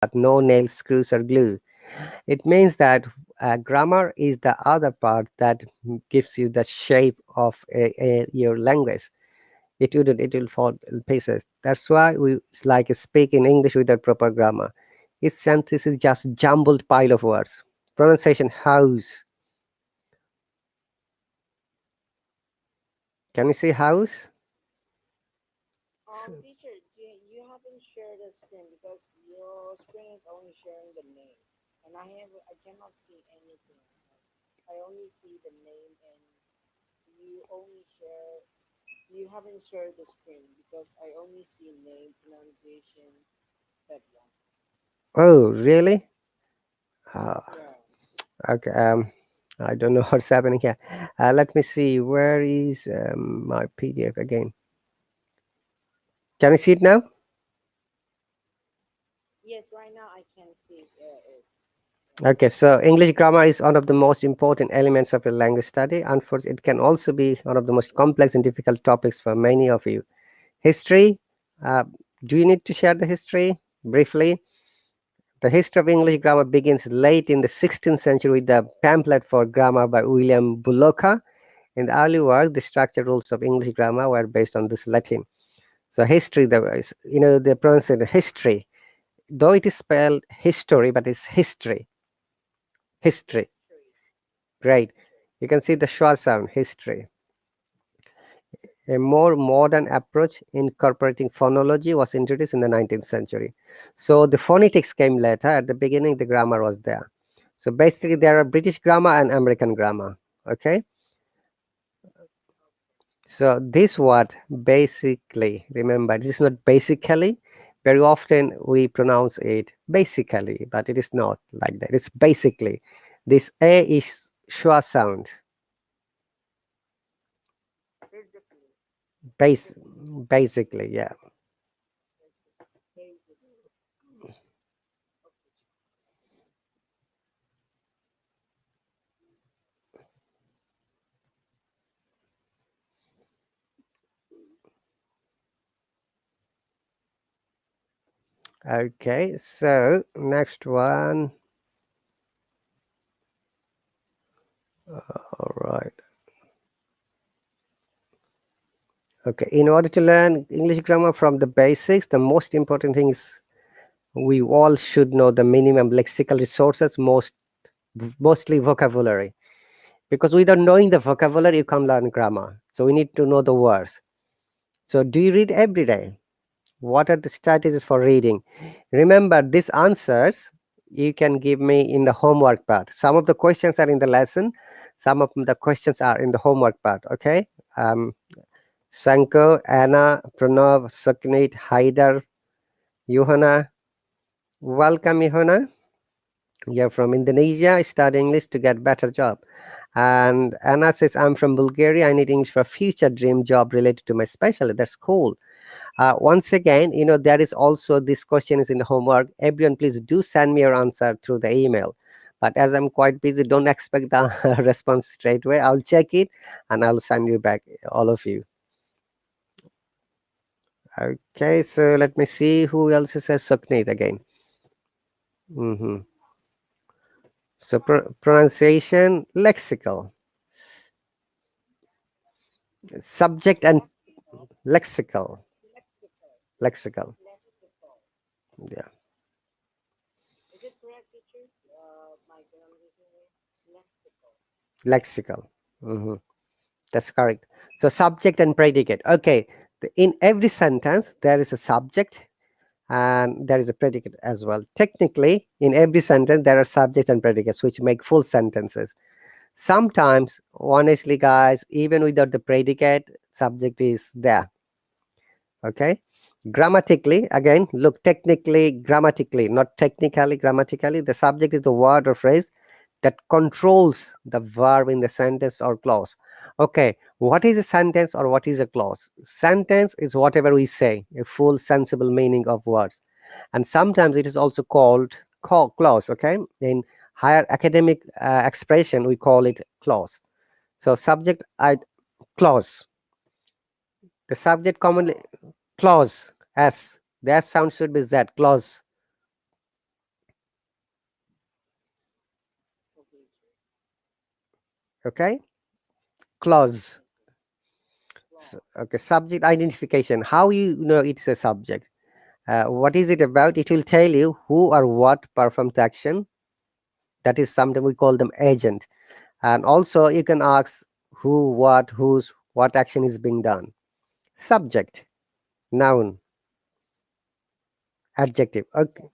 but no nails, screws, or glue. It means that grammar is the other part that gives you the shape of your language. It will fall in pieces. That's why we like speak in English without proper grammar. Each sentence is just jumbled pile of words. Pronunciation: house. Can you see house? Teacher, you haven't shared the screen because your screen is only sharing the name, and I cannot see anything. I only see the name, and you only share. You haven't shared the screen because I only see name, pronunciation, that one. Oh, really? Uh, Yeah. okay. I don't know what's happening here. Let me see. Where is my PDF again? Can you see it now? Yes, right now I can see it's. Okay, so English grammar is one of the most important elements of a language study. Unfortunately, it can also be one of the most complex and difficult topics for many of you. History. Uh, do you need to share the history briefly? The history of English grammar begins late in the 16th century with the pamphlet for grammar by William Bullock. In the early work, the structure rules of English grammar were based on this Latin. So history, the pronunciation history, though it is spelled history, but it's history. History. History. Right. History. You can see the schwa sound, history. A more modern approach incorporating phonology was introduced in the 19th century. So the phonetics came later. At the beginning, the grammar was there. So basically, there are British grammar and American grammar. Okay. So this word basically, remember, this is not basically. Very often we pronounce it basically, but it is not like that. It's basically. This A is schwa sound. Physically. Base, Physically. basically, yeah. Basically. Okay. Okay, so next one. All right. Okay, in order to learn English grammar from the basics, the most important thing is we all should know the minimum lexical resources, mostly vocabulary. Because without knowing the vocabulary, you can't learn grammar. So we need to know the words. So do you read every day? What are the strategies for reading? Remember, these answers you can give me in the homework part. Some of the questions are in the lesson, some of the questions are in the homework part. Okay. Um, Sanko, Anna, Pranav, Saknit, Haider, Johanna. Welcome, Johanna. You're from Indonesia, study English to get better job. And Anna says, I'm from Bulgaria. I need English for future dream job related to my specialty. That's cool. Once again, there is also this question is in the homework. Everyone, please do send me your answer through the email. But as I'm quite busy, don't expect the response straight away. I'll check it and I'll send you back, all of you. Okay, so let me see who else says Suknit again. Hmm. So pronunciation, lexical, subject and lexical, Lexical. lexical. Lexical. Yeah, Is it correct, teacher? My pronunciation is lexical. lexical. Hmm. That's correct. So subject and predicate. Okay, in every sentence there is a subject and there is a predicate as well. Technically, in every sentence there are subjects and predicates which make full sentences. Sometimes, honestly, guys, even without the predicate, subject is there. Okay. Grammatically, again, look, technically, grammatically, not technically, grammatically, the subject is the word or phrase that controls the verb in the sentence or clause. Okay, what is a sentence or what is a clause? Sentence is whatever we say, a full sensible meaning of words. And sometimes it is also called clause. Okay, in higher academic expression, we call it clause. So subject, clause. The subject commonly, clause, S. The S sound should be Z, clause. Okay, sir. Okay, clause. Okay, sir. Clause. Okay, subject identification. How you know it's a subject? What is it about? It will tell you who or what performs the action. That is something we call them agent. And also you can ask who, what, whose, what action is being done. Subject, noun, adjective. Okay.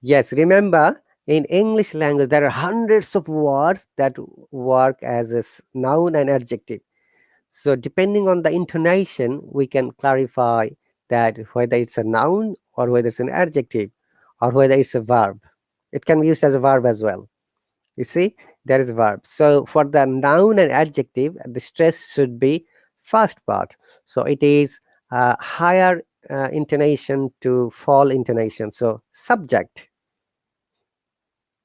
Yes, remember in English language there are hundreds of words that work as a noun and adjective. So depending on the intonation, we can clarify that whether it's a noun or whether it's an adjective or whether it's a verb. It can be used as a verb as well. You see, there is a verb. So for the noun and adjective, the stress should be first part. So it is higher intonation to fall intonation. So subject.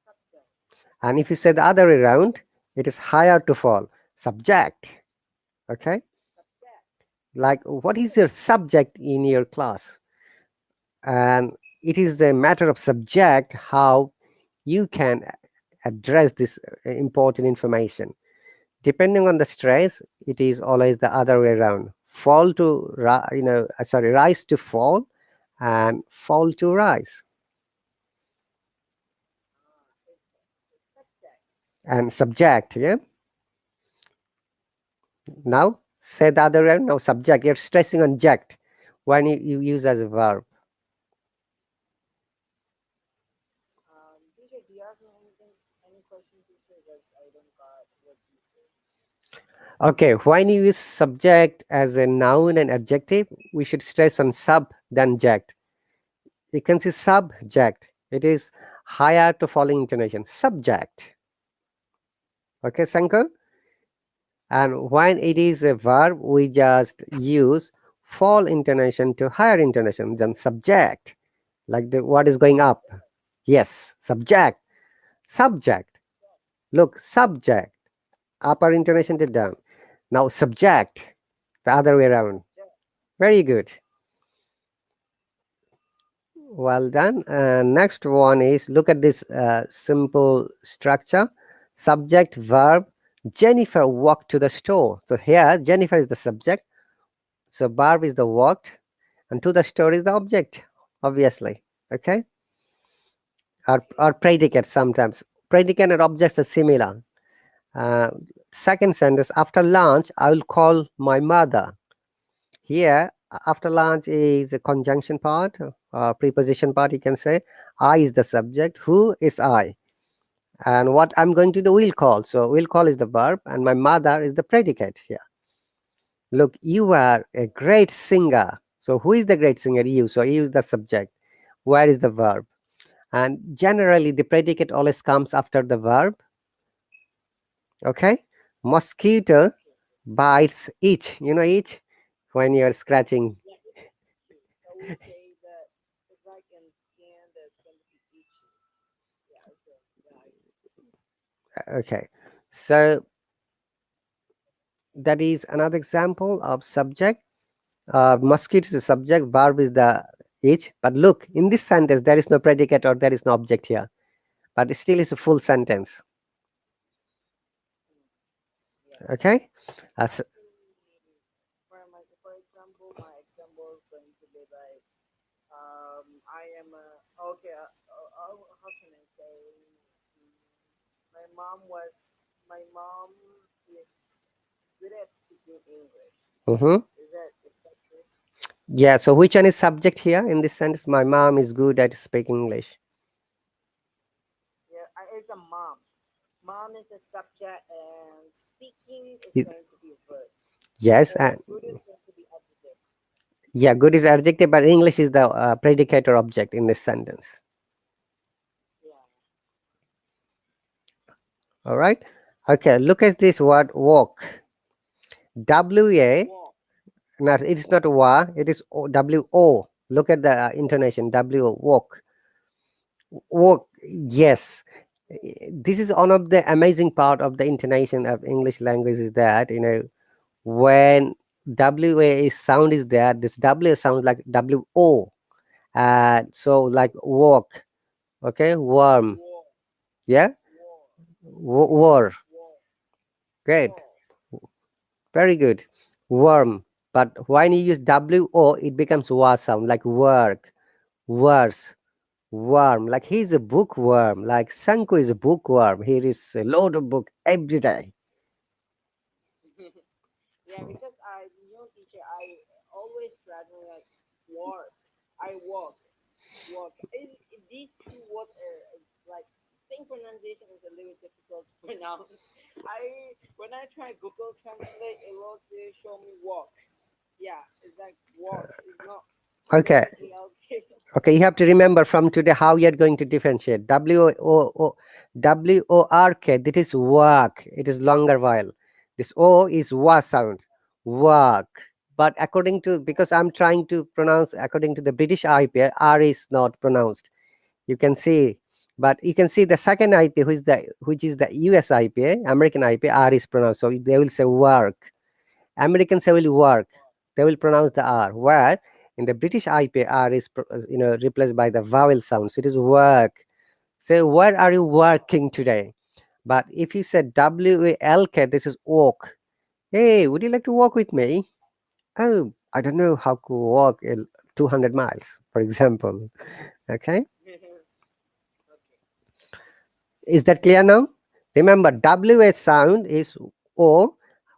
Subject. And if you say the other way around, it is higher to fall. Subject. Okay. Subject. Like, what is your subject in your class? And it is a matter of subject how you can address this important information. Depending on the stress, it is always the other way around. Fall to sorry, rise to fall, and fall to rise. It's subject. And subject, yeah. Now say the other way. Now subject. You're stressing on ject when you use as a verb. Teacher, do you ask me anything, any question, teacher? Because I don't got what you said. Okay, when you use subject as a noun and adjective, we should stress on sub than ject. You can see subject. It is higher to falling intonation. Subject. Okay, Shankar? And when it is a verb, we just use fall intonation to higher intonation than subject. Like the what is going up. Yes, subject. Subject. Look, subject. Upper intonation to down. Now subject. The other way around. Subject. Very good. Well done. Next one is look at this simple structure. Subject, verb. Jennifer walked to the store. So here, Jennifer is the subject. So verb is the walked, and to the store is the object, obviously. Okay. Or predicate sometimes. Predicate and objects are similar. Uh, Second sentence, after lunch, I will call my mother. Here, after lunch is a conjunction part, preposition part, you can say. I is the subject, who is I. And what I'm going to do, will call. So, will call is the verb, and my mother is the predicate here. Look, you are a great singer. So, who is the great singer? You. So, you is the subject. Where is the verb? And generally, the predicate always comes after the verb. Okay. Mosquito Okay. bites each. You know, each when you're scratching. Yeah, it's itchy. So we say that it's like in skin that's going to be itchy. Yeah, so yeah, Okay. So, that is another example of subject. Mosquito is the subject, verb is the each. But look, in this sentence, there is no predicate or there is no object here. But it still is a full sentence. mm, yeah. Okay. Like for example, my example is going to be like, I am a okay. How can I say? Mm, My mom was. My mom is good at speaking English. Mm-hmm. Is that true? Yeah. So which one is subject here in this sentence? My mom is good at speaking English. Yeah, it's a mom. Mom is the subject, and speaking is Y- going to be a verb. Yes. So And good is going to be adjective. yeah, good is adjective, but English is the predicate or object in this sentence. Yeah. All right. Okay. Look at this word walk. W-A. Walk. No, it is not wa. It is W-O. Look at the intonation. W-O. Walk. Walk. Yes. This is one of the amazing part of the intonation of English language is that, when W-A is sound is there, this W sounds like W-O. So like walk. Okay. Warm. Walk. Yeah. Walk. War. War. Great. War. Very good. Worm. But when you use WO, it becomes wa sound, like work, worse, worm. Like he's a bookworm. Like Sanko is a bookworm. He reads a load of book every day. Yeah, because teacher, I always struggle like work. I walk, walk. These two words are like same pronunciation is a little difficult to pronounce. I when I try Google Translate, it will still show me walk. Yeah, it's like walk. It's not Okay. WORK. Okay, you have to remember from today how you're going to differentiate. WORK, that is work. It is longer vowel. This O is wa sound. Work. But according to, because I'm trying to pronounce according to the British IPA, R is not pronounced. You can see, but you can see the second IPA, which is the US IPA, American IPA, R is pronounced. So they will say work. Americans will work. They will pronounce the R. Where in the British IP, R is replaced by the vowel sounds. It is work. Say, where are you working today? But if you said WALK, this is walk. Hey, would you like to walk with me? Oh, I don't know how to walk 200 miles, for example. Okay, Okay. is that clear now? Remember, WA sound is O,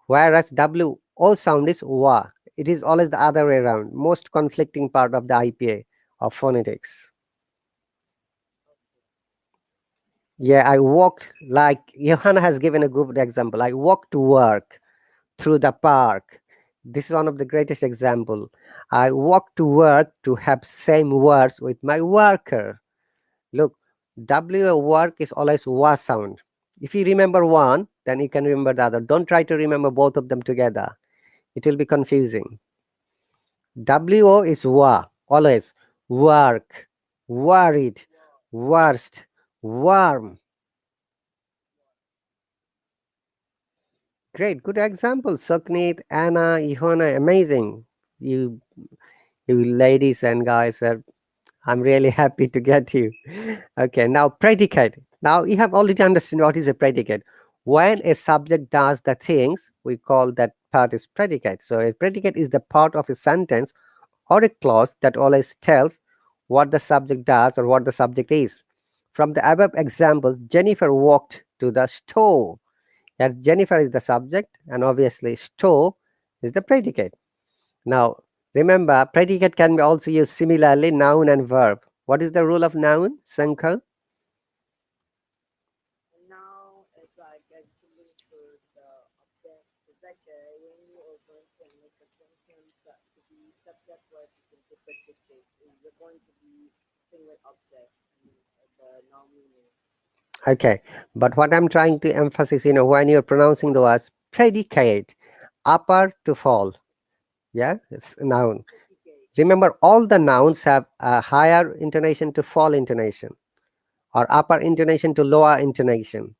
whereas WO sound is WA. It is always the other way around, most conflicting part of the IPA of phonetics. Yeah, I walked, like Johanna has given a good example. I walked to work through the park. This is one of the greatest example. I walked to work to have same words with my worker. Look, W work is always wa sound. If you remember one, then you can remember the other. Don't try to remember both of them together. It will be confusing. WO is wa, always work, worried, War. worst, warm. Great, good example. Sukneet, Anna, Ihona, amazing. You, you ladies and guys are. I'm really happy to get you. Okay, now predicate. Now you have already understood what is a predicate. When a subject does the things, we call that part is predicate. So a predicate is the part of a sentence or a clause that always tells what the subject does or what the subject is. From the above examples, Jennifer walked to the store. As Jennifer is the subject, and obviously store is the predicate. Now, remember, predicate can be also used similarly noun and verb. What is the rule of noun, Sanko? And now it's like actually for the object. It's like when you are going to make a sentence to be subject verb, you can say predicate. You're going to be thing with object and the noun meaning. Okay, but what I'm trying to emphasize, when you're pronouncing the words predicate, upper to fall, yeah, it's noun. Predicate. Remember, all the nouns have a higher intonation to fall intonation, or upper intonation to lower intonation.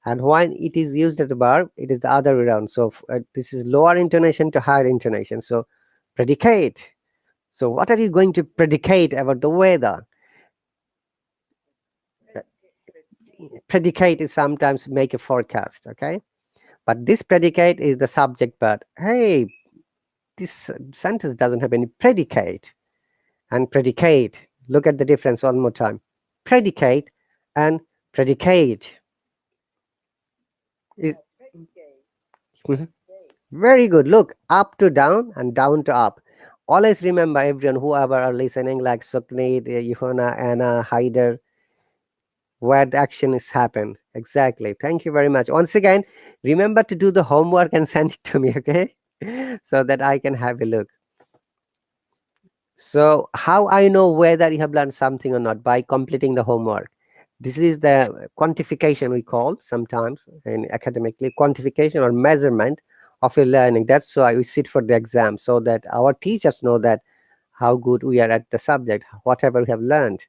And when it is used as a verb, it is the other way around. So this is lower intonation to higher intonation. So predicate. So what are you going to predicate about the weather? Predicate. Predicate. Predicate is sometimes make a forecast, okay? But this predicate is the subject part. Hey, this sentence doesn't have any predicate. And predicate, look at the difference one more time. Predicate and predicate is Yeah, predicate. mhm, Predicate. very good. Look, up to down and down to up. Always remember, everyone, whoever are listening, like Sukneet, Yuhona, Anna, Haider, where the action is happened. Exactly. Thank you very much. Once again, remember to do the homework and send it to me, okay? So that I can have a look. So, how I know whether you have learned something or not? By completing the homework. This is the quantification we call sometimes in academically quantification or measurement of your learning. That's why we sit for the exam, so that our teachers know that how good we are at the subject, whatever we have learned.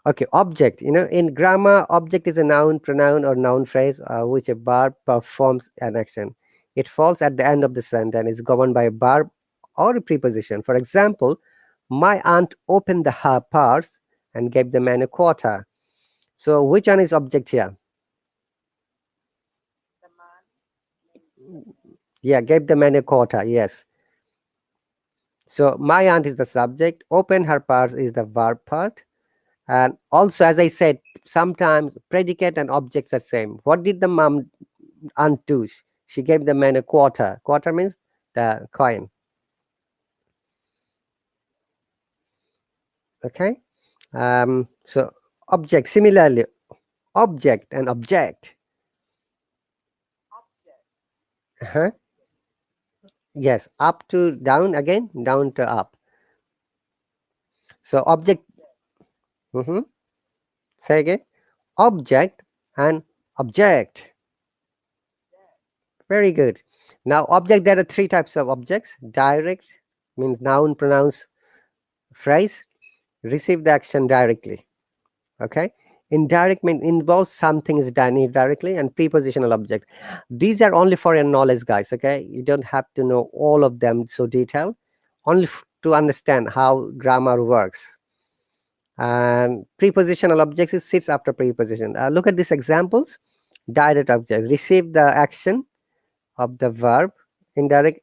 Okay, object. In grammar, object is a noun, pronoun, or noun phrase which a verb performs an action. It falls at the end of the sentence and is governed by a verb or a preposition. For example, my aunt opened her purse and gave the man a quarter. So which one is object here? The man named the man. Yeah, gave the man a quarter. Yes. So my aunt is the subject. Open her purse is the verb part. And also, as I said, sometimes predicate and objects are same. What did the mom aunt do? She gave the man a quarter. Quarter means the coin. Okay. So object, similarly, object and object. Object. Uh-huh. Object. Yes, up to down, again down to up. So object. Object. Mhm. Say again. Object and object. Object. Very good. Now object, there are three types of objects. Direct means noun, pronoun, phrase. Receive the action directly. Okay. Indirect means involves something is done indirectly. And prepositional object, these are only for your knowledge, guys. Okay, you don't have to know all of them so detailed, only to understand how grammar works. And prepositional objects is sits after preposition. Look at these examples. Direct objects receive the action of the verb. Indirect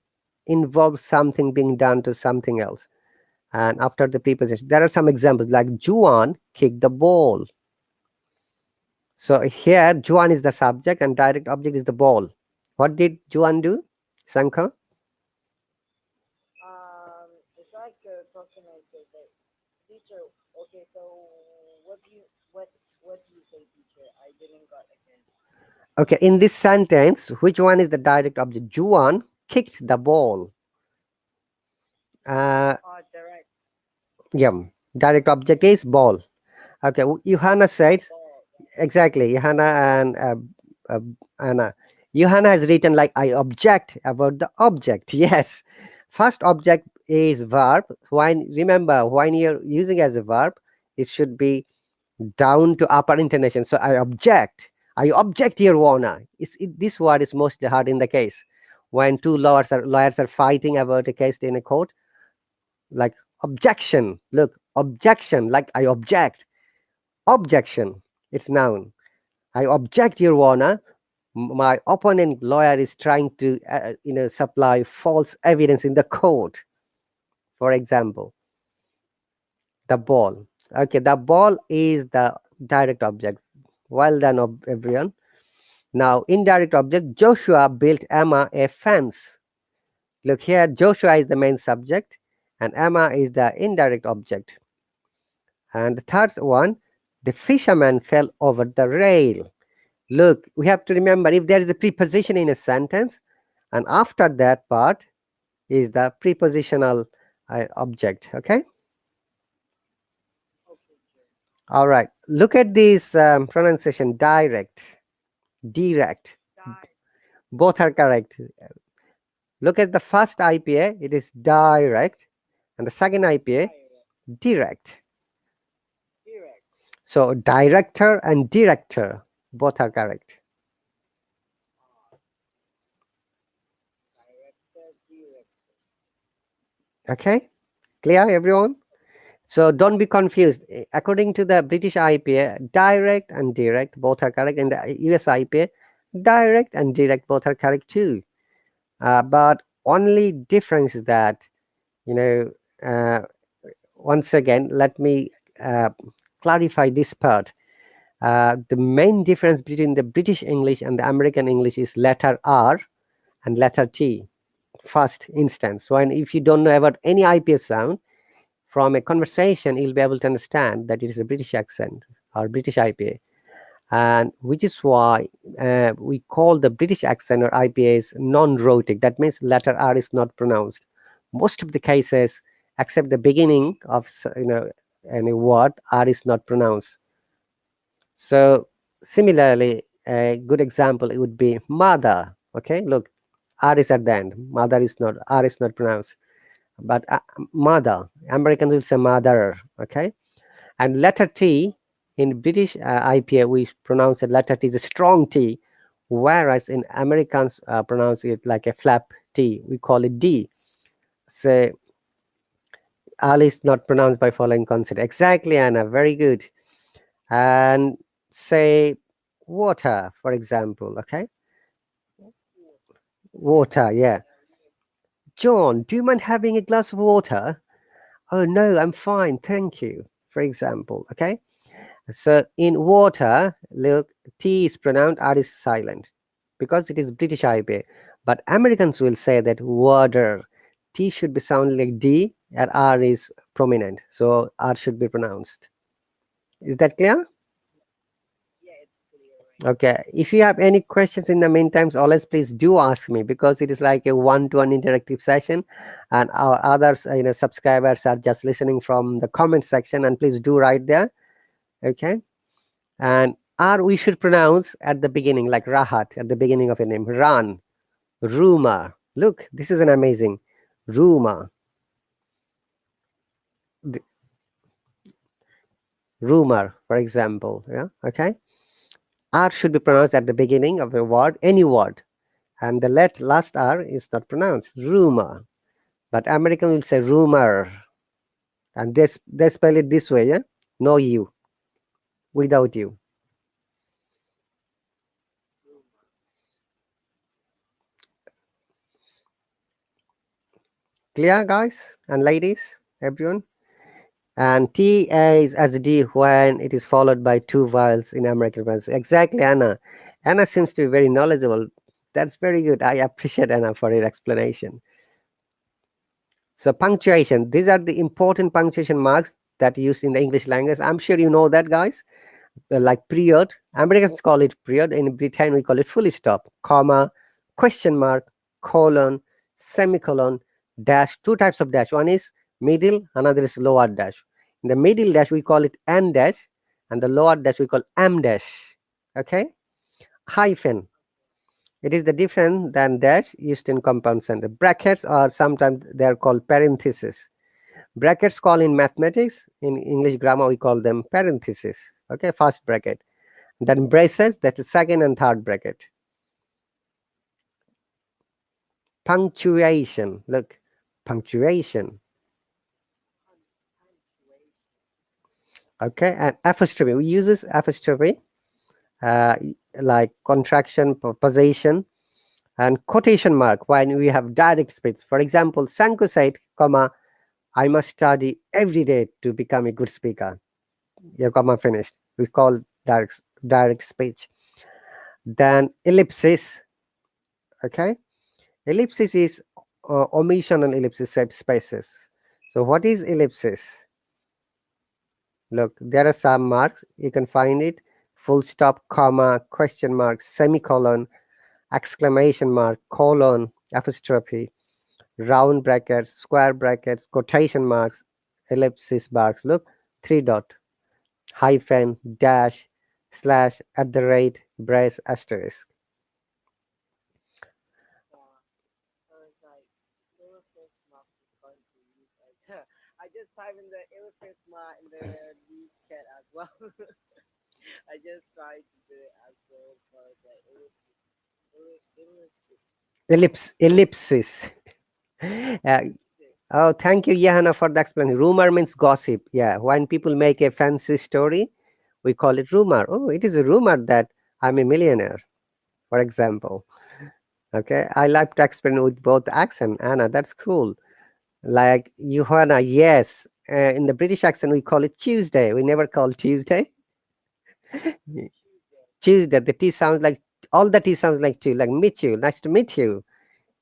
involves something being done to something else. And after the preposition, there are some examples like Juan kicked the ball. So here Juan is the subject and direct object is the ball. What did Juan do, Shankar? It's like talking. I say that teacher. Okay, so what do you what do you say, teacher? I didn't got again. Okay, in this sentence, which one is the direct object? Juan kicked the ball. Uh, Oh, direct. yeah, direct object is ball. Okay, Johanna says Ball. Yeah. exactly. Johanna uh, Anna. Johanna has written like I object about the object. Yes, first object is verb. When remember when you're using as a verb, it should be down to upper intonation. So I object. I object, Your Honor. This word is most hard in the case when two lawyers are fighting about a case in a court. Like objection. Look, objection. Like I object. Objection. It's noun. I object, Your Honor. My opponent lawyer is trying to supply false evidence in the court. For example, the ball. Okay, the ball is the direct object. Well done, everyone. Now, indirect object, Joshua built Emma a fence. Look here, Joshua is the main subject and Emma is the indirect object. And the third one, the fisherman fell over the rail. Look, we have to remember if there is a preposition in a sentence and after that part is the prepositional object. Okay. Okay, teacher. All right. Look at this pronunciation, direct, direct. Die. Both are correct. Look at the first IPA, it is direct, and the second IPA, Direct. direct. Direct. So director and director, both are correct. Director. Director. Okay, clear, everyone? So don't be confused. According to the British IPA, direct and direct both are correct. In the US IPA, direct and direct both are correct too. But only difference is that, you know, once again, let me clarify this part. The main difference between the British English and the American English is letter R and letter T. First instance. So, and if you don't know about any IPS sound from a conversation, you'll be able to understand that it is a British accent or British IPA, and which is why we call the British accent or IPAs non-rhotic. That means letter R is not pronounced. Most of the cases, except the beginning of any word, R is not pronounced. So similarly, a good example it would be mother. Okay, look, R is at the end. Mother is not, R is not pronounced. But mother, Americans will say mother. Okay, and letter T in British IPA we pronounce it letter T is a strong T, whereas in Americans pronounce it like a flap T. We call it D. So Al is not pronounced by following consonant. Exactly, Anna. Very good. And say water, for example. Okay, water. Yeah. John, do you mind having a glass of water? Oh no, I'm fine, thank you. For example, okay. So in water, look, T is pronounced, R is silent because it is British IPA. But Americans will say that water. T should be sound like D and R is prominent. So R should be pronounced. Is that clear? Yeah, it's clear right now. Okay. If you have any questions in the meantime, always please do ask me because it is like a one-to-one interactive session, and our others, subscribers are just listening from the comment section. And please do write there. Okay. And R we should pronounce at the beginning, like Rahat at the beginning of a name. Run, rumor. Look, this is an amazing rumor. The- Rumor, for example. Yeah. Okay. R should be pronounced at the beginning of a word, any word, and the last R is not pronounced. Rumor, but American will say rumor, and they spell it this way. Yeah. No you, without you. Clear, guys and ladies, everyone. And T is as D when it is followed by two vowels in American words. Exactly, Anna. Anna seems to be very knowledgeable. That's very good. I appreciate Anna for your explanation. So punctuation. These are the important punctuation marks that are used in the English language. I'm sure you know that, guys. Like period. Americans call it period. In Britain, we call it full stop, comma, question mark, colon, semicolon, dash. Two types of dash. One is middle, another is lower dash. In the middle dash, we call it n dash, and the lower dash we call m dash. Okay, hyphen. It is the different than dash used in compound sentence. Brackets are sometimes they are called parentheses. Brackets call in mathematics. In English grammar, we call them parentheses. Okay, first bracket. Then braces, that is second and third bracket. Punctuation. Look, punctuation. Okay, and apostrophe. We use this apostrophe uh, like contraction, position, and quotation mark when we have direct speech. For example, Sanko said, comma, I must study every day to become a good speaker. Your comma finished. We call direct speech. Then ellipsis. Okay, ellipsis is omission and ellipsis set spaces. So what is ellipsis? Look, there are some marks. You can find it. Full stop, comma, question mark, semicolon, exclamation mark, colon, apostrophe, round brackets, square brackets, quotation marks, ellipsis marks. Look, three dot, hyphen, dash, slash, at the rate, brace, asterisk. Yeah. So it's like Ellipsis mark is going to use like I just type in the Ellipsis mark in the chat as well. I just tried to do it as well for the ellipsis. Ellipsis. Ellipsis. Uh, Ellipsis. oh, thank you, Johanna, for the explanation. Rumor means gossip. Yeah, when people make a fancy story, we call it rumor. Oh, it is a rumor that I'm a millionaire, for example. Okay, I like to explain with both accent. Anna, that's cool. Like Johanna, yes. In the British accent, we call it Tuesday. We never call Tuesday. Tuesday. Tuesday. The T sounds like all the T sounds like two. Like meet you. Nice to meet you.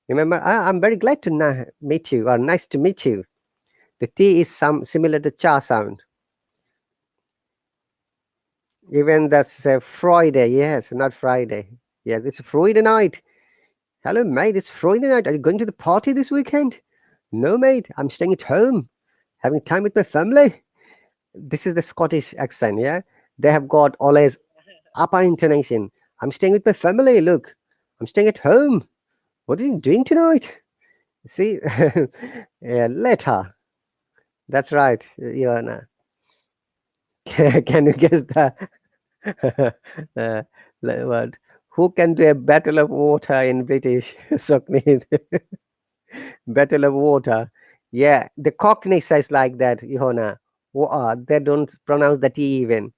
Remember, I'm very glad to meet you, or nice to meet you. The T is some similar to cha sound. Even that's Friday. Yes, not Friday. Yes, it's Friday night. Hello, mate. It's Friday night. Are you going to the party this weekend? No, mate. I'm staying at home, having time with my family. This is the Scottish accent. Yeah, they have got always upper intonation. I'm staying with my family. Look, I'm staying at home. What are you doing tonight? See, yeah, later. That's right, Joanna. Can you guess the uh, word? Who can do a battle of water in British? Sokni, battle of water. Yeah, the Cockney says like that, Johanna. They don't pronounce the T even.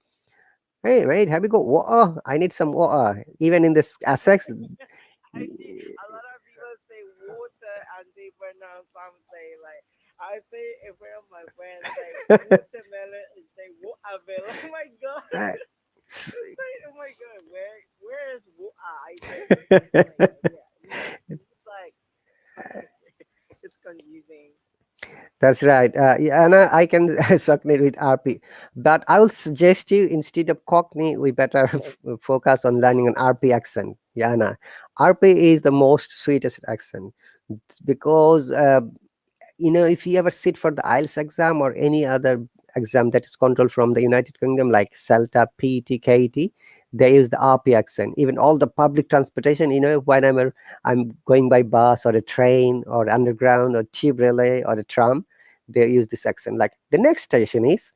Hey, mate, have you got water? I need some water. Even in this Essex, I see a lot of people say water and they pronounce something like I say in front of my friends like watermelon and say watermelon. Oh my god. uh, It's like oh my god, where is water? I say something like that. Yeah. It's like it's confusing. that's right. Yeah, and I can certainly with RP, but I will suggest you instead of Cockney, we better focus on learning an RP accent. Yeah, Anna. RP is the most sweetest accent because if you ever sit for the IELTS exam or any other exam that is controlled from the United Kingdom, like CELTA, PET, KET, they use the RP accent. Even all the public transportation, whenever I'm going by bus or a train or underground or tube relay or a tram, they use this accent. Like the next station is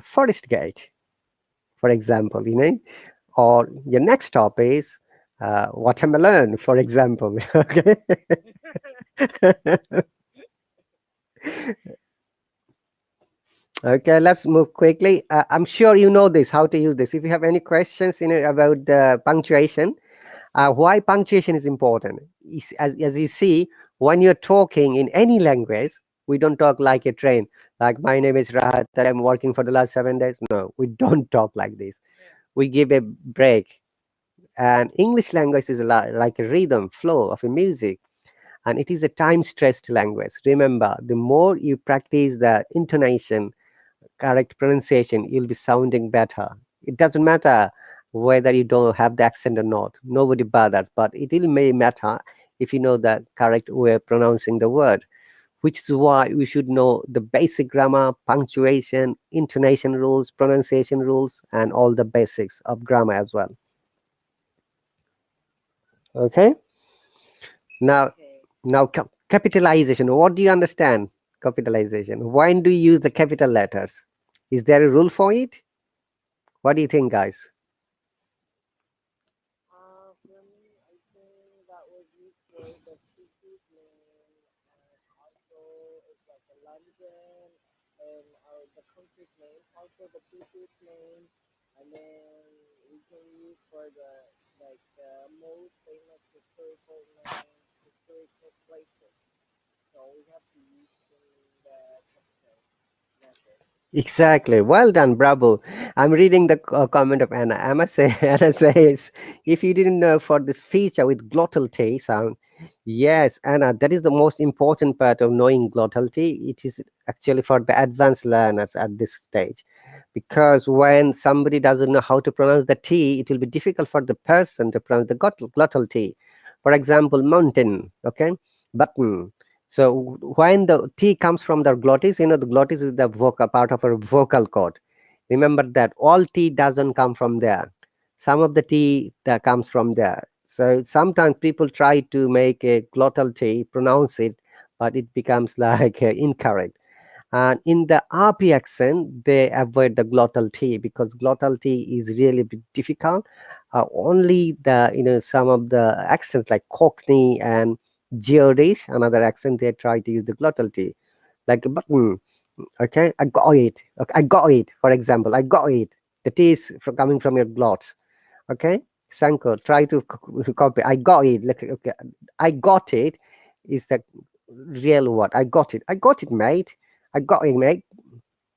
Forest Gate, for example, or your next stop is Watermelon, for example. Okay. Okay, let's move quickly. I'm sure you know this, how to use this. If you have any questions, about the punctuation, why punctuation is important. As you see, when you're talking in any language, we don't talk like a train. Like, my name is Rahat, I'm working for the last 7 days. No, we don't talk like this. Yeah. We give a break. And English language is like a rhythm, flow of a music. And it is a time stressed language. Remember, the more you practice the intonation, correct pronunciation, you'll be sounding better. It doesn't matter whether you don't have the accent or not. Nobody bothers, but it will may matter if you know the correct way of pronouncing the word, which is why we should know the basic grammar, punctuation, intonation rules, pronunciation rules, and all the basics of grammar as well. Okay. Now, Okay. capitalization. What do you understand? Capitalization. Why do you use the capital letters? Is there a rule for it? What do you think, guys? For me, I think that was used for the city's name, and also it's like a London, and the country's name, also the city's name, and then we can use for the like the most famous historical names, historical places. So we have to use in the capital letters. Exactly. Well done, bravo. I'm reading the comment of Anna. Anna says, if you didn't know for this feature with glottal T sound, yes, Anna, that is the most important part of knowing glottal T. It is actually for the advanced learners at this stage. Because when somebody doesn't know how to pronounce the T, it will be difficult for the person to pronounce the glottal T. For example, mountain, okay, button. So when the T comes from the glottis, the glottis is the vocal part of our vocal cord. Remember that all T doesn't come from there. Some of the T that comes from there. So sometimes people try to make a glottal T, pronounce it, but it becomes like incorrect. And in the RP accent, they avoid the glottal T because glottal T is really bit difficult. Only the some of the accents like Cockney and Geordish, another accent, they try to use the glottal T, like button. Okay, I got it. Okay, I got it. For example, I got it. The T is coming from your glot. Okay, Sanko, try to copy. I got it. Like, okay, I got it is the real word. I got it. I got it, mate. I got it, mate.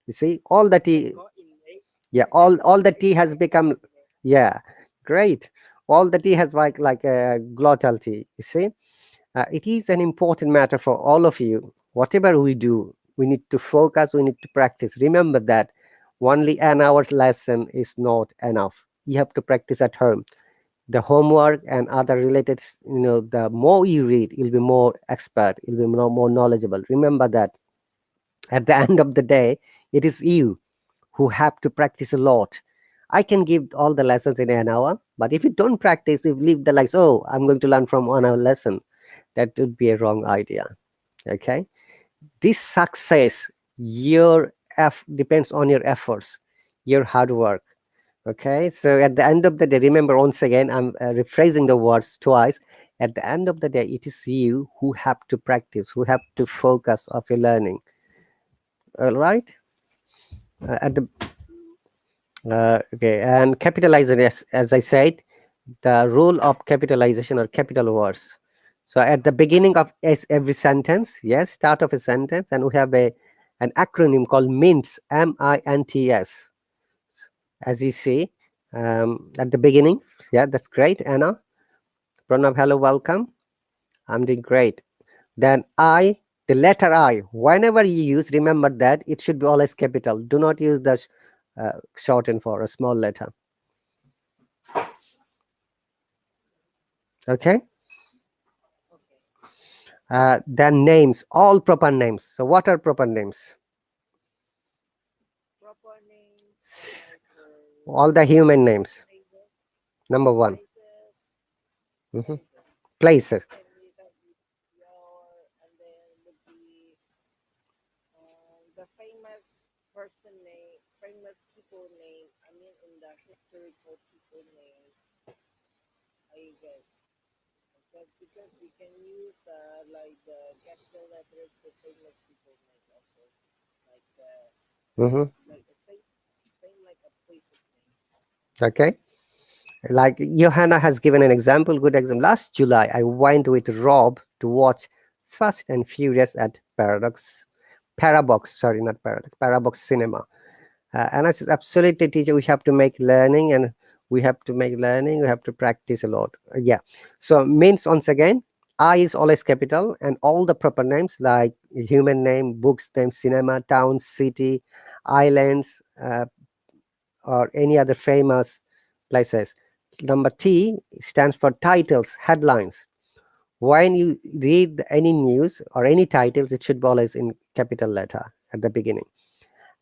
You see, all the I T, got in late. yeah, Yeah, all the it's T has like become, okay. yeah, great. All the T has like a glottal T. You see, it is an important matter for all of you. Whatever we do, we need to focus. We need to practice. Remember that only an hour's lesson is not enough. You have to practice at home. The homework and other related, the more you read, you'll be more expert. You'll be more knowledgeable. Remember that at the end of the day, it is you who have to practice a lot. I can give all the lessons in an hour, but if you don't practice, if you leave the like, oh, I'm going to learn from 1 hour lesson, that would be a wrong idea. Okay, this success, your depends on your efforts, your hard work. Okay, so at the end of the day, remember, once again, I'm rephrasing the words twice. At the end of the day, it is you who have to practice, who have to focus of your learning. All right. At the Okay, and capitalization, as I said, the rule of capitalization or capital words. So at the beginning of every sentence, yes, start of a sentence, and we have a an acronym called MINTS, MINTS. As you see at the beginning, yeah, that's great. Anna, Pranav, hello, welcome. I'm doing great. Then I, the letter I, whenever you use, remember that it should be always capital. Do not use the shorten for a small letter. Okay. Okay. Then names, all proper names. So what are proper names? Proper names S- like All the human names. places, Number one. places, Mhm. places. Places. Then you have your, and then would be the famous person name, famous people name. I mean, in the historical people name, I guess. Because we can use like the capital letters for famous people name also, like Hmm. like the same like a place's name. Okay. Like Johanna has given an example, good example. Last July, I went with Rob to watch Fast and Furious at Parabox, sorry, not Paradox, Parabox Cinema. And I said, absolutely, teacher, we have to make learning and we have to make learning, we have to practice a lot. Yeah. So means once again, I is always capital and all the proper names like human name, books name, cinema, town, city, islands, or any other famous places. Number T stands for titles, headlines. When you read any news or any titles, it should be always in capital letter at the beginning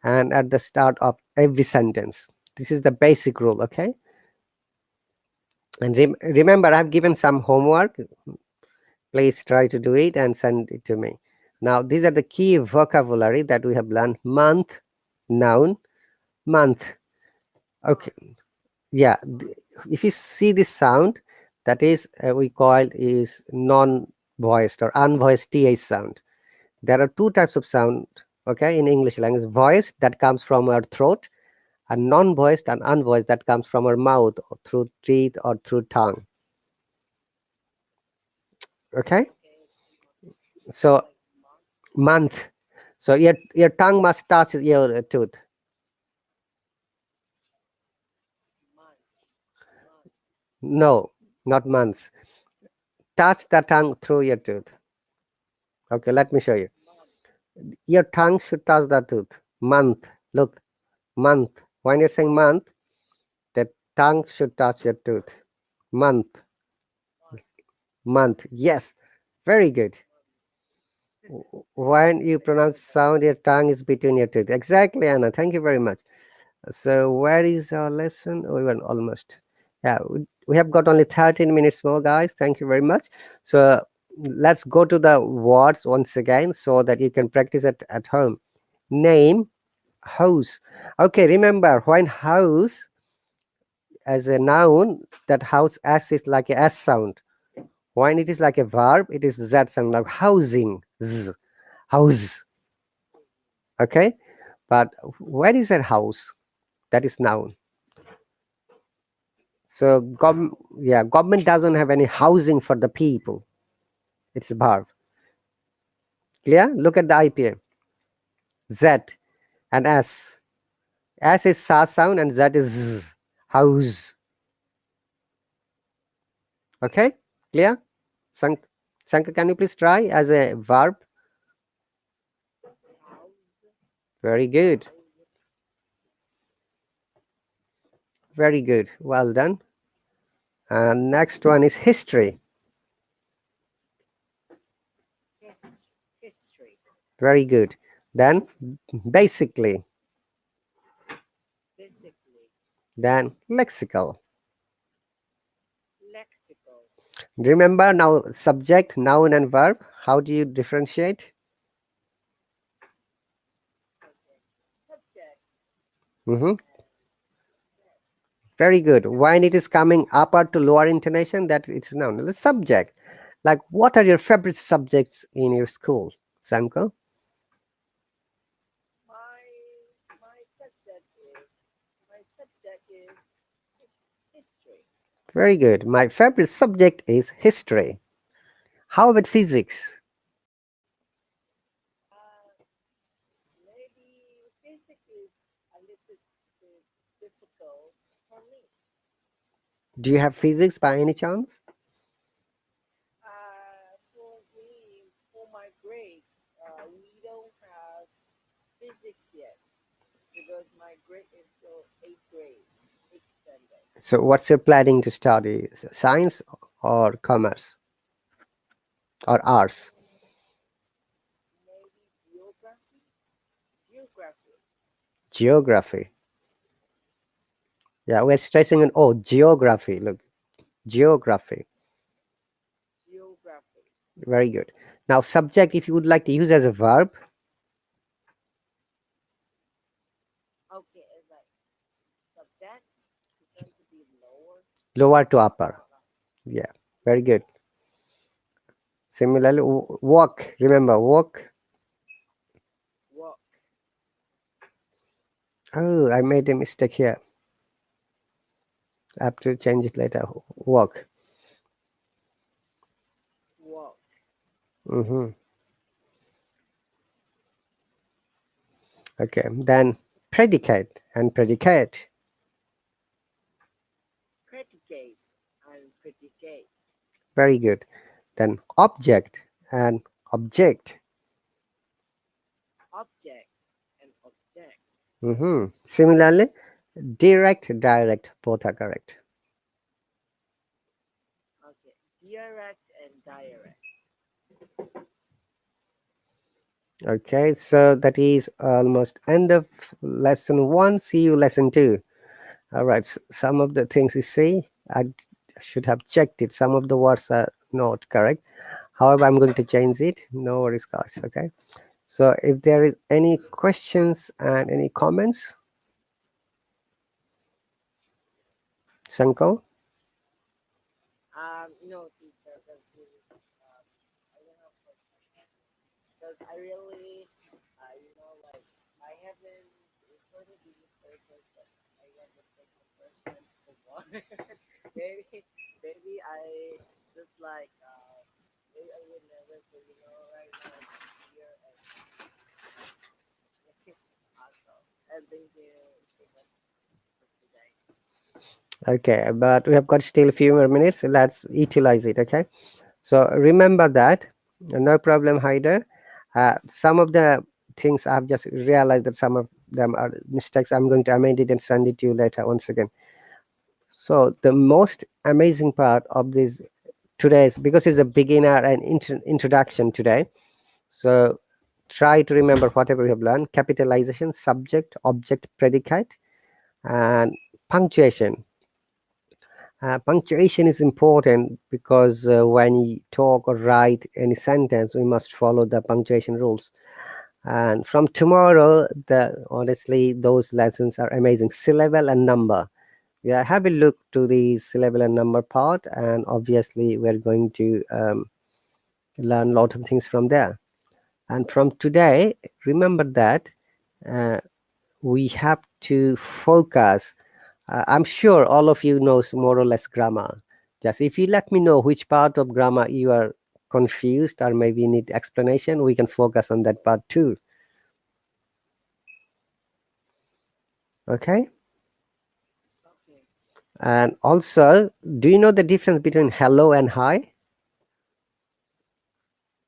and at the start of every sentence. This is the basic rule, okay? And remember, I've given some homework. Please try to do it and send it to me. Now, these are the key vocabulary that we have learned. Month, noun, month. Okay, Months, yeah. month. If you see this sound, that is we call is non-voiced or unvoiced th sound. There are two types of sound, okay, in English language: voiced, that comes from our throat, and non-voiced and unvoiced, that comes from our mouth or through teeth or through tongue. Okay, Okay, so like month, month. So your tongue must touch your tooth. months, months, No, not months. Touch the tongue through your tooth. Okay, let me show you. month, Your tongue should touch the tooth. Month. Look, month. When you're saying month, the tongue should touch your tooth. Month. month, Month. Yes. Very good. When you pronounce sound, your tongue is between your teeth. Exactly, Anna. Thank you very much. So where is our lesson? Oh, we were almost. Yeah, we have got only 13 minutes more, guys. Thank you very much. So let's go to the words once again so that you can practice it at home. Name, house. Okay, remember when house as a noun, that house s is like a s sound. When it is like a verb, it is z sound, like housing, z, house. Okay, but where is a house? That is noun. So yeah, government doesn't have any housing for the people. It's a verb. Clear? Look at the IPA. Z and S. S is sa sound and Z is z, house. Okay, clear? Sanka, can you please try as a verb? house, Very good. house, Very good. Well done. And next one is history. his, history, Very good. Then basically. basically, Then lexical. lexical, Remember now subject, noun, and verb. How do you differentiate? okay, subject, Hmm. and verb. Very good. When it is coming upper to lower intonation, that it's noun. The subject. Like, what are your favorite subjects in your school, Samko? My my subject is my Very good. My favorite subject is history. How about physics? Uh, Maybe physics is a little bit difficult for me. Do you have physics by any chance? For me, for my grade, we don't have physics yet because my grade is still eighth grade, eighth standard. So, what's your planning to study? Science or commerce or arts? Maybe geography. Geography. Geography. Yeah, we're stressing on geography. Look, geography. Geography. Very good. Now, subject, if you would like to use as a verb, Okay, it's like subject is going to be lower lower to to upper. upper. Yeah, very good. Similarly, walk. Remember, walk. Walk. Oh, I made a mistake here. I have to change it later. Walk. Walk. Mm-hmm. Okay, then predicate and predicate. Predicate and predicate. Very good. Then object and object. Object and object. Mm-hmm. Similarly, direct, direct, both are correct. Okay, direct and direct. Okay, so that is almost end of lesson one. See you lesson two. All right, some of the things you see, should have checked it. Some of the words are not correct. However, I'm going to change it. No worries, guys. Okay. So if there is any questions and any comments, Sanko? No, teacher, I don't have because I really, like I haven't recorded these courses, but I haven't taken the first time so far. Maybe I just like maybe I would never. So right now I'm here and awesome. And thank you so much for today. Okay, but we have got still a few more minutes. Let's utilize it. Okay. So remember that. No problem, Haider. Some of the things I've just realized that some of them are mistakes. I'm going to amend it and send it to you later once again. So the most amazing part of this today's, because it's a beginner and introduction today, so try to remember whatever you have learned: capitalization, subject, object, predicate, and punctuation. Punctuation is important because when you talk or write any sentence, we must follow the punctuation rules. And from tomorrow, honestly, those lessons are amazing. Syllable and number. Yeah, have a look to the syllable and number part, and obviously, we're going to learn a lot of things from there. And from today, remember that uh, we have to focus. I'm sure all of you knows more or less grammar. Just if you let me know which part of grammar you are confused or maybe need explanation, we can focus on that part too. Okay. Okay. And also, do you know the difference between hello and hi?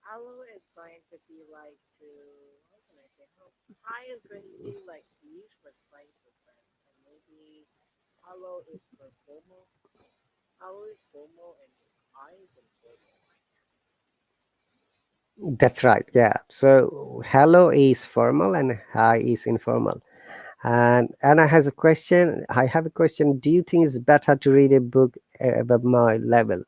Hello is going to be like to how can I say how hi is going to be like used for slang for friends and maybe hello is for formal. Hello is formal and hi is informal, I guess. That's right. Yeah. So hello is formal and hi is informal. And Anna has a question. I have a question. Do you think it's better to read a book above my level?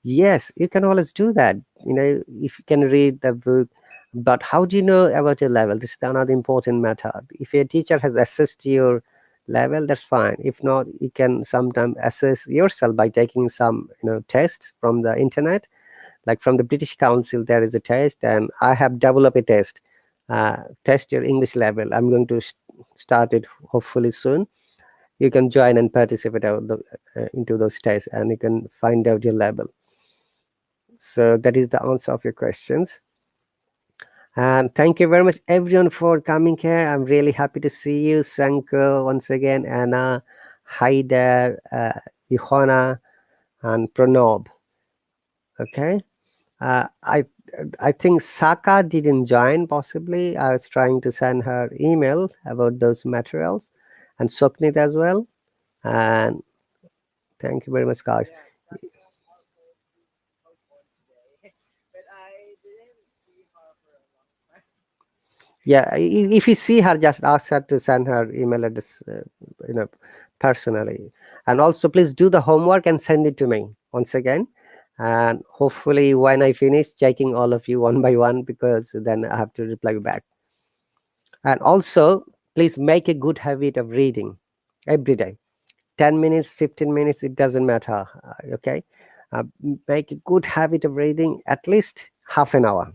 Yes, you can always do that. If you can read the book, but how do you know about your level? This is another important matter. If your teacher has assessed your level, that's fine. If not, you can sometimes assess yourself by taking some, tests from the internet. Like from the British Council, there is a test, and I have developed a test. Test your English level. I'm going to start it hopefully soon. you can join and participate into those tests, and you can find out your level. So that is the answer of your questions. And thank you very much, everyone, for coming here. I'm really happy to see you, Sanko, once again, Anna, Haider, Johanna, and Pranob. Okay. Uh, I I think Saka didn't join. Possibly, I was trying to send her email about those materials, and Soknit as well. And thank you very much, guys. Yeah, Saka also was born today, but I didn't see her for a long time. Yeah, if you see her, just ask her to send her email address, you know, personally. And also, please do the homework and send it to me once again. And hopefully, when I finish checking all of you one by one, because then I have to reply back. And also, please make a good habit of reading every day. 10 minutes, 15 minutes, it doesn't matter. Okay. Make a good habit of reading at least half an hour.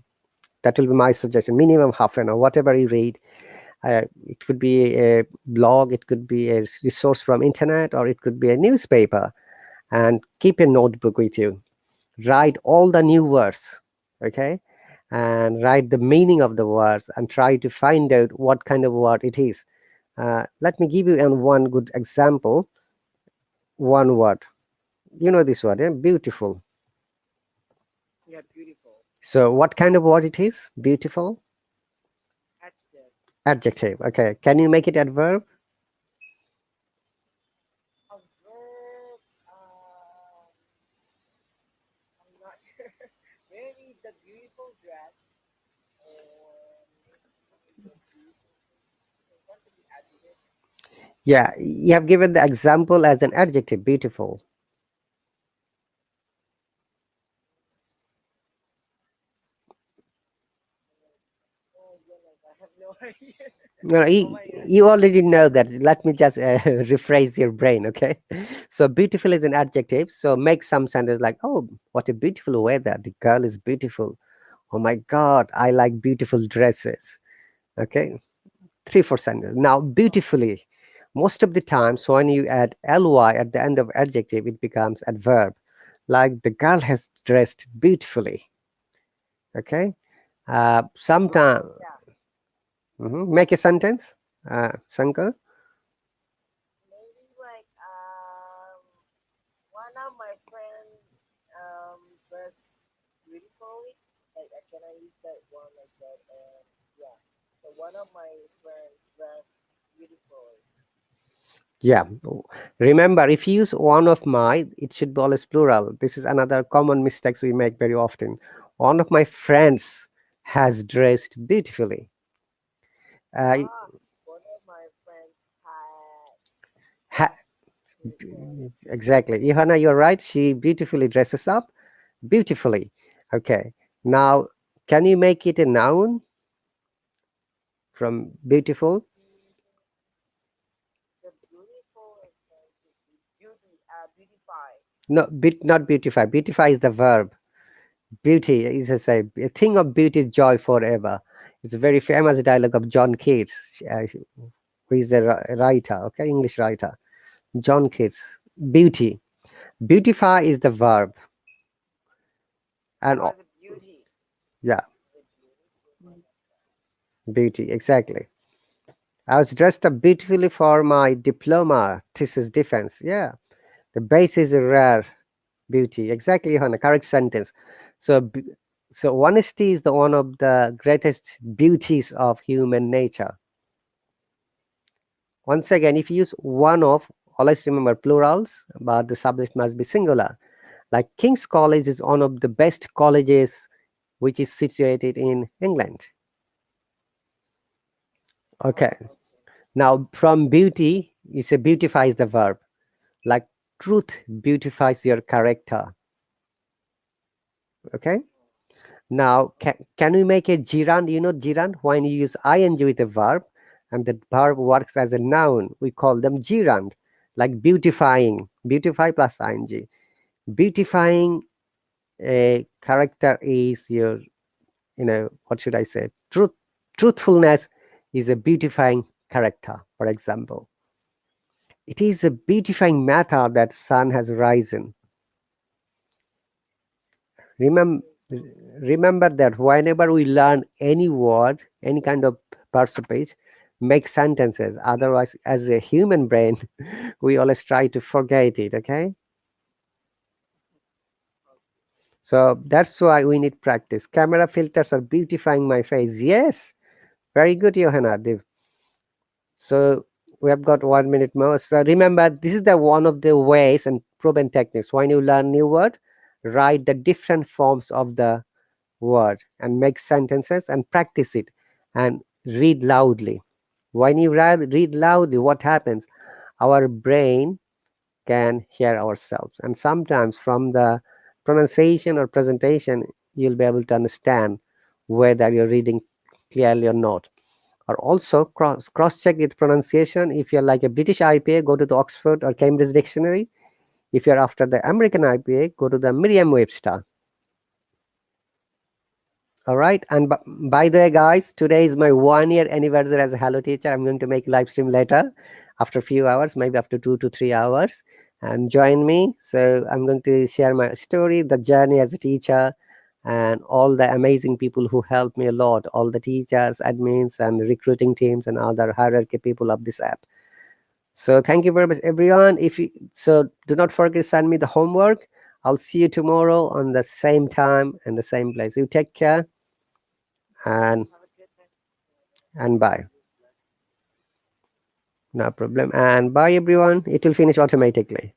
That will be my suggestion. Minimum half an hour, whatever you read. It could be a blog, it could be a resource from internet, or it could be a newspaper. And keep a notebook with you. Write all the new words. Okay. And write the meaning of the words and try to find out what kind of word it is. Let me give you one good example. One word. You know this word, yeah? Beautiful. Yeah, beautiful. So what kind of word it is? Beautiful? Adjective. Adjective. Okay. Can you make it adverb? A verb. I'm not sure. Maybe the beautiful dress, or maybe the beautiful things. Is that to be adjective? Yeah. You have given the example as an adjective, beautiful. Oh goodness, I have no idea. No, Oh you, my god. you already know that. Let me just rephrase your brain, okay? So beautiful is an adjective. So make some sentence like, "Oh, what a beautiful weather! The girl is beautiful. Oh my God, I like beautiful dresses." Okay, 3 4 sentences. Now, beautifully, most of the time, so when you add ly at the end of adjective, it becomes adverb. Like the girl has dressed beautifully. Okay, sometime Yeah. make a sentence, Shankar. Maybe like one of my friends dressed beautifully. Like can I use that one like that? And yeah. So one of my friends dressed beautifully. Yeah. Remember, if you use one of my, it should be always plural. This is another common mistakes we make very often. One of my friends has dressed beautifully. Uh, Ah, one of my friends had ha- dressed beautifully. exactly. Johanna, you're right. She beautifully dresses up. Beautifully. Okay. Now, can you make it a noun from beautiful? Mm, the beautiful is going to be beautify. No, not beautify. Beautify is the verb. Beauty is to say, a thing of beauty is joy forever. It's a very famous dialogue of John Keats, who is a writer, okay, English writer. John Keats. Beauty. Beautify is the verb. And Oh, the beauty. yeah, The beauty will make sense. beauty, exactly. I was dressed up beautifully for my diploma thesis defense. Yeah, the base is a rare beauty. Exactly, Hannah. Correct sentence. So, so honesty is the one of the greatest beauties of human nature. Once again, if you use one of, always remember plurals, but the subject must be singular. Like King's College is one of the best colleges which is situated in England. Okay. Oh, okay. Now, from beauty, you say beautifies the verb. Like truth beautifies your character. Okay. Now, can we make a gerund? You know gerund? When you use ing with a verb and the verb works as a noun, we call them gerund. Like beautifying, beautify plus ing. Beautifying a character is your, what should I say? Truthfulness is a beautifying character, for example. It is a beautifying matter that sun has risen. Remember, remember that whenever we learn any word, any kind of percentage, make sentences. Otherwise, as a human brain, we always try to forget it. Okay. So that's why we need practice. Camera filters are beautifying my face. Yes, very good, Johanna. So we have got 1 minute more. So remember, this is the one of the ways and proven techniques. When you learn new word, write the different forms of the word and make sentences and practice it and read loudly. When you read loudly, what happens? Our brain can hear ourselves, and sometimes from the pronunciation or presentation, you'll be able to understand whether you're reading clearly or not. Or also cross check with pronunciation. If you're like a British IPA, go to the Oxford or Cambridge dictionary. If you're after the American IPA, go to the Merriam-Webster. All right. And by the way, guys, today is my 1 year anniversary as a Hello teacher. I'm going to make live stream later after a few hours, maybe after 2 to 3 hours, and join me. So I'm going to share my story, the journey as a teacher, and all the amazing people who helped me a lot, all the teachers, admins, and recruiting teams, and other hierarchy people of this app. So thank you very much, everyone. Do not forget to send me the homework. I'll see you tomorrow on the same time and the same place. You take care, and Have a good time. bye. No problem. And bye, everyone. It will finish automatically.